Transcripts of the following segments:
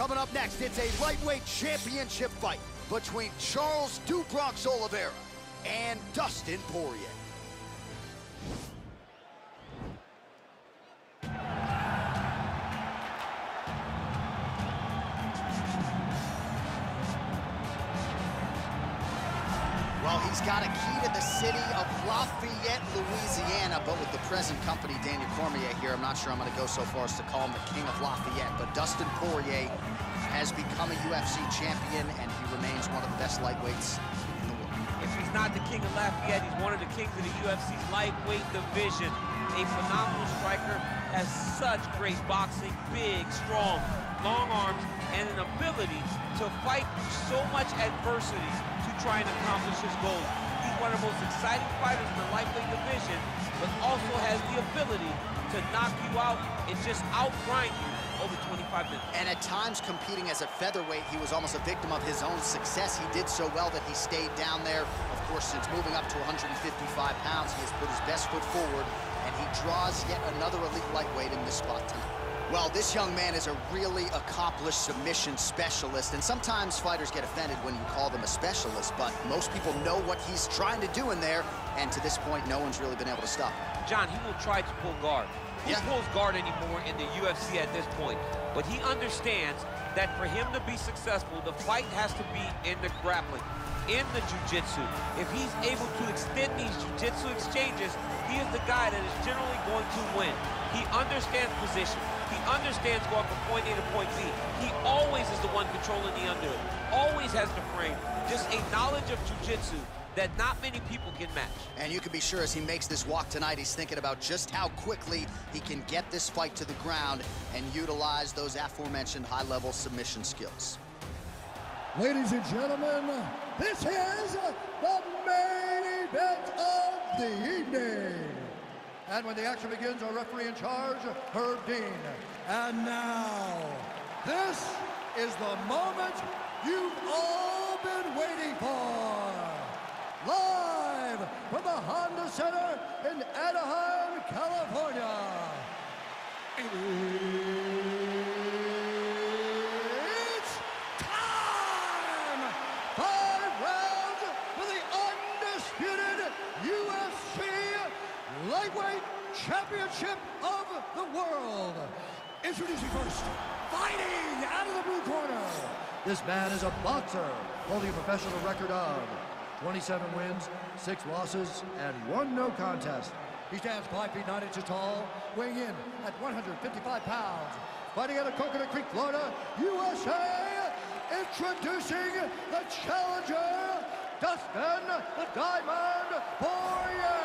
Coming up next, it's a lightweight championship fight between Charles "Do Bronx" Oliveira and Dustin Poirier. Well, he's got a key to the city of Lafayette, Louisiana, but with the present company, Daniel Cormier here, I'm not sure I'm going to go so far as to call him the king of Lafayette, but Dustin Poirier has become a UFC champion, and he remains one of the best lightweights in the world. If he's not the king of Lafayette, he's one of the kings of the UFC's lightweight division. A phenomenal striker, has such great boxing, big, strong, long arms, and an ability to fight so much adversity to try and accomplish his goals. He's one of the most exciting fighters in the lightweight division, but also has the ability to knock you out and just outgrind you over 25 minutes. And at times, competing as a featherweight, he was almost a victim of his own success. He did so well that he stayed down there. Of course, since moving up to 155 pounds, he has put his best foot forward, and he draws yet another elite lightweight in this spot tonight. Well, this young man is a really accomplished submission specialist, and sometimes fighters get offended when you call them a specialist, but most people know what he's trying to do in there, and to this point, no one's really been able to stop him. John, he will try to pull guard. Who pulls guard anymore in the UFC at this point? But he understands that for him to be successful, the fight has to be in the grappling, in the jiu-jitsu. If he's able to extend these jiu-jitsu exchanges, he is the guy that is generally going to win. He understands position. He understands going from point A to point B. He always is the one controlling the underhood. Always has the frame. Just a knowledge of jiu-jitsu that not many people can match. And you can be sure as he makes this walk tonight, he's thinking about just how quickly he can get this fight to the ground and utilize those aforementioned high-level submission skills. Ladies and gentlemen, this is the main event of the evening. And when the action begins, our referee in charge, Herb Dean. And now, this is the moment you've all been waiting for. Live from the Honda Center in Anaheim, California. It's time! 5 rounds for the undisputed UFC Lightweight Championship of the World. Introducing first, fighting out of the blue corner. This man is a boxer holding a professional record of 27 wins, 6 losses, and 1 no contest. He stands 5 feet 9 inches tall, weighing in at 155 pounds. Fighting out of Coconut Creek, Florida, USA, introducing the challenger, Dustin the Diamond Poirier.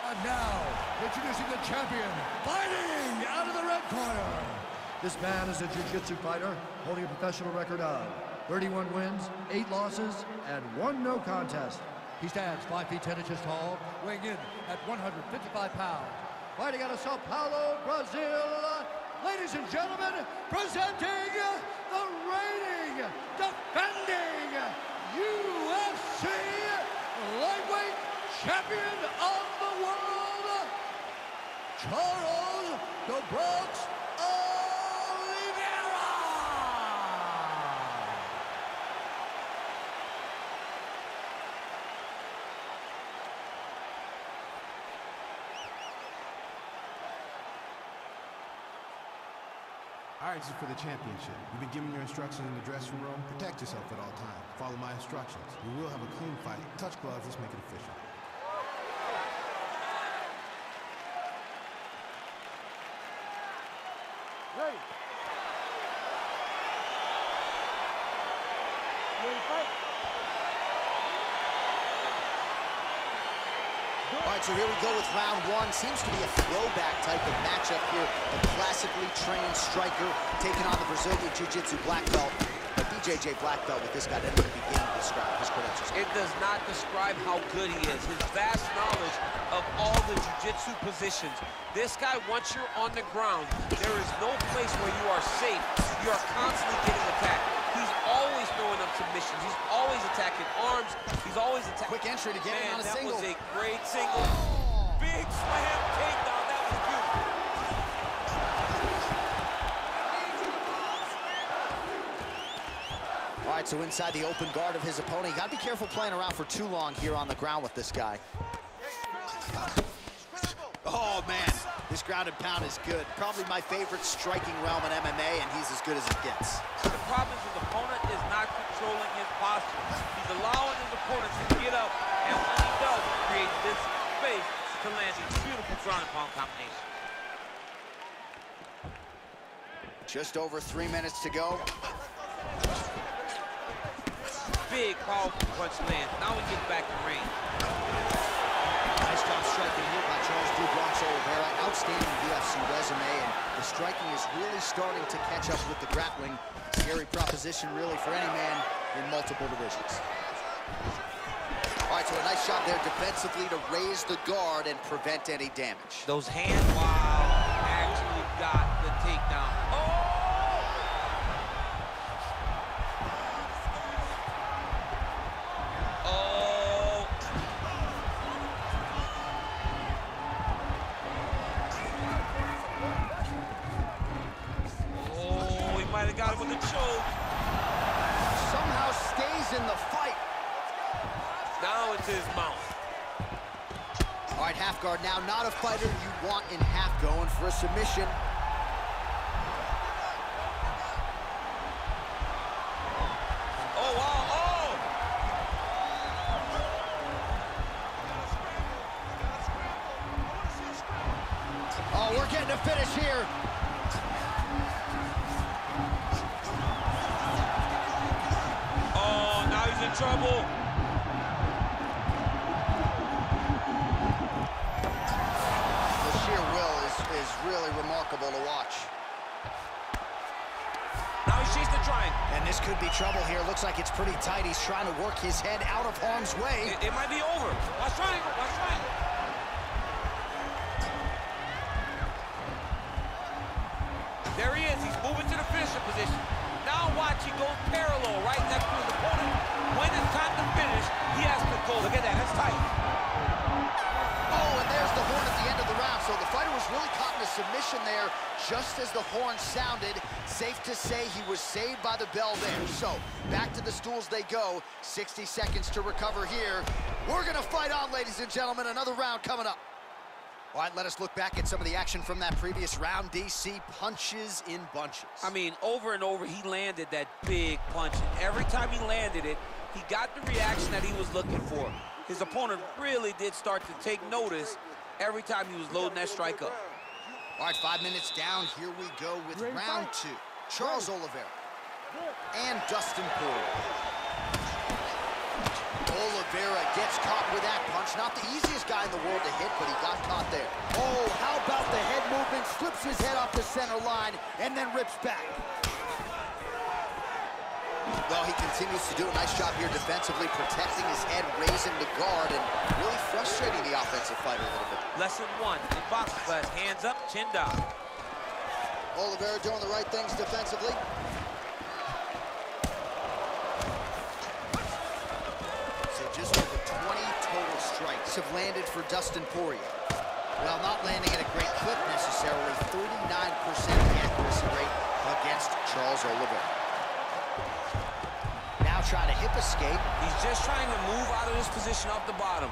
And now, introducing the champion, fighting out of the red corner. This man is a jiu-jitsu fighter, holding a professional record of 31 wins, 8 losses, and 1 no contest. He stands 5 feet 10 inches tall, weighing in at 155 pounds. Fighting out of Sao Paulo, Brazil, ladies and gentlemen, presenting the reigning, defending UFC Lightweight Champion of the World, Charles "Do Bronx" Oliveira. All right, this is for the championship. You've been given your instructions in the dressing room. Protect yourself at all times. Follow my instructions. We will have a clean fight. Touch gloves, let's make it official. Ready. Ready to fight? All right, so here we go with round 1. Seems to be a throwback type of matchup here. A classically trained striker taking on the Brazilian Jiu-Jitsu black belt. But BJJ black belt with this guy doesn't even begin to describe his credentials. It does not describe how good he is. His vast knowledge of all the jiu-jitsu positions. This guy, once you're on the ground, there is no place where you are safe. You are constantly getting attacked. He's always throwing up submissions. He's always attacking arms. He's always attacking. Quick entry to get him on a single. That was a great single. Big slam takedown. That was beautiful. All right, so inside the open guard of his opponent. You got to be careful playing around for too long here on the ground with this guy. Oh, man, this ground and pound is good. Probably my favorite striking realm in MMA, and he's as good as it gets. The problem is his opponent is not controlling his posture. He's allowing his opponent to get up, and when he does, create this space to land these beautiful ground and pound combinations. Just over 3 minutes to go. Big, powerful punch lands. Now he gets back in range. Nice job striking here by Charles Oliveira. Outstanding UFC resume, and the striking is really starting to catch up with the grappling. Scary proposition, really, for any man in multiple divisions. All right, so a nice shot there defensively to raise the guard and prevent any damage. Those hands, wow, actually got the takedown. Oh! Got him with a choke. Somehow stays in the fight. Now it's his mouth. All right, half guard now. Not a fighter you want in half, going for a submission. Oh, wow, oh! Oh, we're getting a finish here. Trouble. The sheer will is really remarkable to watch. Now he's chasing the triangle. And this could be trouble here. Looks like it's pretty tight. He's trying to work his head out of harm's way. It might be over. Watch triangle, watch triangle. There he is. He's moving to the finisher position. Now watch, he goes parallel right next to his opponent. When it's time to finish, he has to go. Look at that, that's tight. Oh, and there's the horn at the end of the round. So the fighter was really caught in a submission there just as the horn sounded. Safe to say he was saved by the bell there. So back to the stools they go. 60 seconds to recover here. We're gonna fight on, ladies and gentlemen. Another round coming up. All right, let us look back at some of the action from that previous round. DC punches in bunches. I mean, over and over, he landed that big punch. And every time he landed it, he got the reaction that he was looking for. His opponent really did start to take notice every time he was loading that strike up. All right, 5 minutes down. Here we go with round two. Charles Oliveira and Dustin Poirier. Oliveira gets caught with that punch. Not the easiest guy in the world to hit, but he got caught there. Oh, how about the head movement? Slips his head off the center line and then rips back. Well, he continues to do a nice job here defensively, protecting his head, raising the guard, and really frustrating the offensive fighter a little bit. Lesson one in boxing class, hands up, chin down. Oliveira doing the right things defensively. Just over 20 total strikes have landed for Dustin Poirier. Well, not landing at a great clip necessarily, 39% accuracy rate against Charles Oliveira. Now trying to hip escape. He's just trying to move out of this position off the bottom.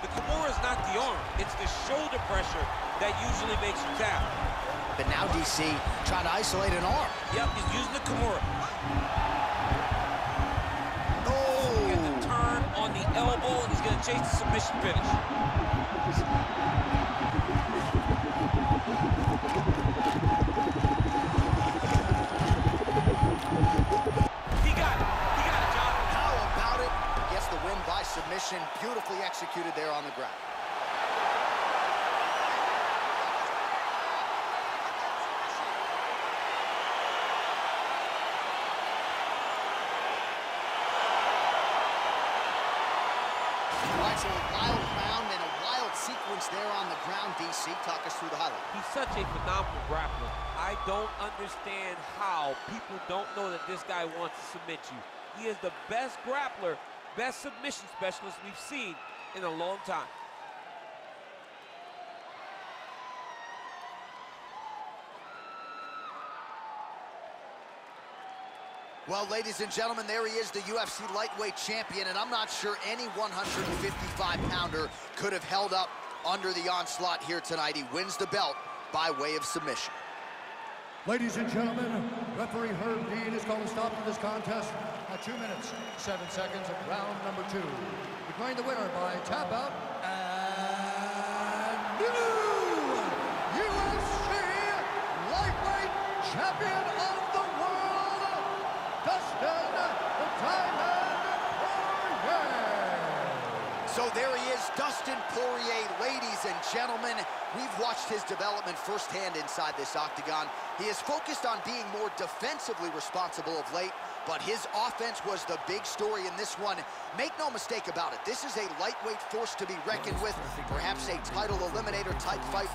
The Kimura is not the arm, it's the shoulder pressure that usually makes you tap. But now DC trying to isolate an arm. Yep, he's using the Kimura. Elbow, and he's going to chase the submission finish. He got it, John. How about it? Gets the win by submission. Beautifully executed there on the ground. So a wild round and a wild sequence there on the ground, DC. Talk us through the highlight. He's such a phenomenal grappler. I don't understand how people don't know that this guy wants to submit you. He is the best grappler, best submission specialist we've seen in a long time. Well, ladies and gentlemen, there he is, the UFC lightweight champion, and I'm not sure any 155-pounder could have held up under the onslaught here tonight. He wins the belt by way of submission. Ladies and gentlemen, referee Herb Dean has called a stop to this contest at 2 minutes, 7 seconds of round number 2. Declaring the winner by tap out and new UFC lightweight champion of the world, Dustin the Diamond Poirier. So there he is, Dustin Poirier. Ladies and gentlemen, we've watched his development firsthand inside this octagon. He is focused on being more defensively responsible of late, but his offense was the big story in this one. Make no mistake about it, this is a lightweight force to be reckoned with, perhaps a title eliminator type fight.